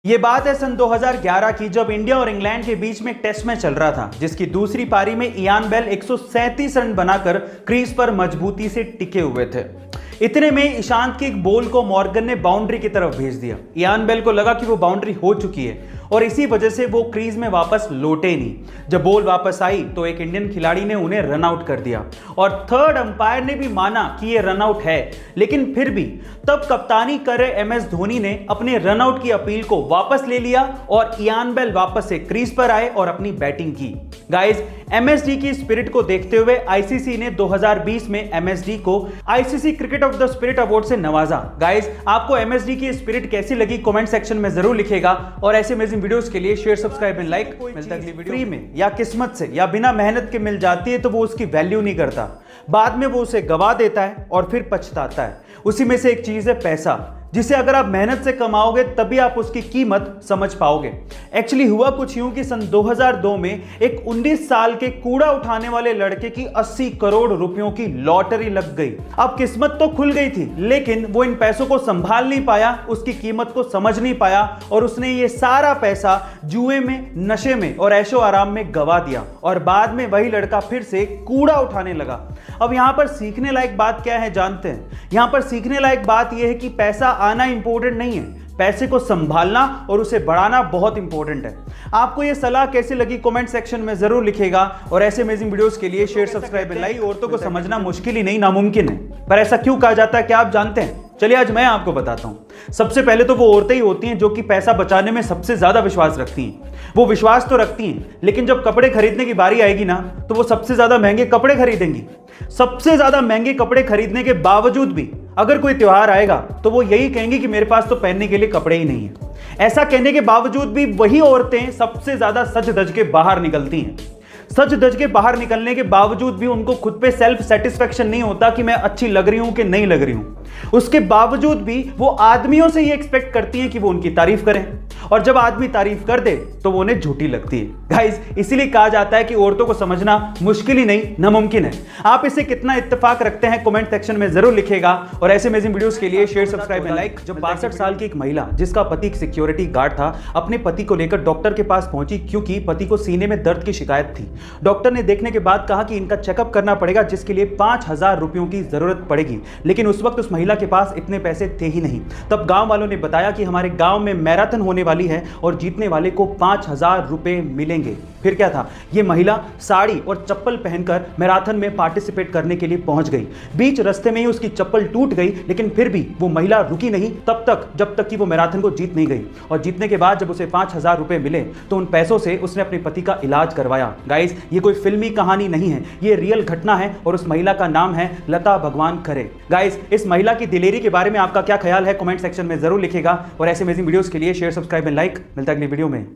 ये बात है सन 2011 की, जब इंडिया और इंग्लैंड के बीच में एक टेस्ट मैच चल रहा था, जिसकी दूसरी पारी में इयान बेल 137 रन बनाकर क्रीज पर मजबूती से टिके हुए थे। इतने में ईशांत के एक बॉल को मॉर्गन ने बाउंड्री की तरफ भेज दिया। इयान बेल को लगा कि वो बाउंड्री हो चुकी है और इसी वजह से वो क्रीज में वापस लौटे नहीं। जब बॉल वापस आई तो एक इंडियन खिलाड़ी ने उन्हें रन आउट कर दिया और थर्ड अंपायर ने भी माना कि ये रन आउट है, लेकिन फिर भी तब कप्तानी कर रहे MS धोनी ने अपने रन आउट की अपील को वापस ले लिया और इयान बेल वापस से क्रीज पर आए और अपनी बैटिंग की। गाइस, MSD की स्पिरिट को देखते हुए ICC ने 2020 में MSD को ICC cricket of the spirit award से नवाजा। गाइस, आपको MSD की स्पिरिट कैसी लगी कमेंट सेक्शन में जरूर लिखेगा और ऐसे अमेजिंग वीडियोस के लिए शेयर, सब्सक्राइब एंड लाइक। मिलता है अगली वीडियो फ्री में या किस्मत से या बिना मेहनत के मिल जाती है तो वो उसकी वैल्यू नहीं करता, बाद में वो उसे गवा देता है और फिर पछताता है। उसी में से एक चीज है पैसा, जिसे अगर आप मेहनत से कमाओगे तभी आप उसकी कीमत समझ पाओगे। एक्चुअली हुआ कुछ यूं कि सन 2002 में एक 19 साल के कूड़ा उठाने वाले लड़के की 80 करोड़ रुपयों की लॉटरी लग गई। अब किस्मत तो खुल गई थी, लेकिन वो इन पैसों को संभाल नहीं पाया, उसकी कीमत को समझ नहीं पाया और उसने ये सारा पैसा जुए में, नशे में और ऐशो आराम में गवा दिया और बाद में वही लड़का फिर से कूड़ा उठाने लगा। अब यहां पर सीखने लायक बात क्या है जानते हैं? यहां पर सीखने लायक बात यह है कि पैसा आना इंपॉर्टेंट नहीं है, पैसे को संभालना और उसे बढ़ाना बहुत इंपॉर्टेंट है। आपको यह सलाह कैसी लगी कमेंट सेक्शन में जरूर लिखेगा और ऐसे अमेजिंग वीडियोस के लिए शेयर, सब्सक्राइब एंड लाइक। औरतों को समझना मुश्किल ही नहीं, नामुमकिन है। पर ऐसा क्यों कहा जाता है क्या आप जानते हैं? चलिए आज मैं आपको बताता हूं। सबसे पहले तो वो औरतें ही होती हैं जो कि पैसा बचाने में सबसे ज्यादा विश्वास रखती हैं। वो विश्वास तो रखती हैं, लेकिन जब कपड़े खरीदने की बारी आएगी ना, तो वो सबसे ज्यादा महंगे कपड़े खरीदेंगी। सबसे ज्यादा महंगे कपड़े खरीदने के बावजूद भी अगर कोई त्योहार आएगा तो वो यही कहेंगी कि मेरे पास तो पहनने के लिए कपड़े ही नहीं है। ऐसा कहने के बावजूद भी वही औरतें सबसे ज्यादा सज धज के बाहर निकलती हैं। सच धज के बाहर निकलने के बावजूद भी उनको खुद पे सेल्फ सेटिस्फेक्शन नहीं होता कि मैं अच्छी लग रही हूं कि नहीं लग रही हूं। उसके बावजूद भी वो आदमियों से ये एक्सपेक्ट करती हैं कि वो उनकी तारीफ करें, और जब आदमी तारीफ कर दे तो वो उन्हें झूठी लगती है। गाइस, इसीलिए कहा जाता है कि औरतों को समझना मुश्किल ही नहीं, नामुमकिन है। आप इसे कितना इत्तेफाक रखते हैं कमेंट सेक्शन में जरूर लिखेगा और ऐसे अमेजिंग वीडियोस के लिए शेयर, सब्सक्राइब एंड लाइक। जब 62 साल की एक महिला, जिसका पति एक सिक्योरिटी गार्ड था, अपने पति को लेकर डॉक्टर के पास पहुंची क्योंकि पति को सीने में दर्द की शिकायत थी। डॉक्टर ने देखने के बाद कहा कि इनका चेकअप करना पड़ेगा, जिसके लिए 5000 रुपयों की जरूरत पड़ेगी, लेकिन उस वक्त उस महिला के पास इतने पैसे थे ही नहीं। तब गांव वालों ने बताया कि हमारे गांव में मैराथन होने वाली है और जीतने वाले को 5000 रुपए मिलेंगे। फिर क्या था, ये महिला साड़ी और चप्पल पहनकर मैराथन में पार्टिसिपेट करने के लिए पहुंच गई। बीच रास्ते में ही उसकी चप्पल टूट गई, लेकिन फिर भी वो महिला रुकी नहीं तब तक जब तक कि वो मैराथन को जीत नहीं गई। और जीतने के बाद जब उसे 5000 रुपए मिले तो उन पैसों से उसने अपने पति का इलाज करवाया। गाइस, ये कोई फिल्मी कहानी नहीं है, ये रियल घटना है और उस महिला का नाम है लता भगवान खरे। गाइस, इस महिला की दिलेरी के बारे में आपका क्या ख्याल है कमेंट सेक्शन में जरूर लिखेगा और ऐसे अमेजिंग वीडियोस के लिए शेयर, सब्सक्राइब एंड लाइक। मिलता है अगली वीडियो में।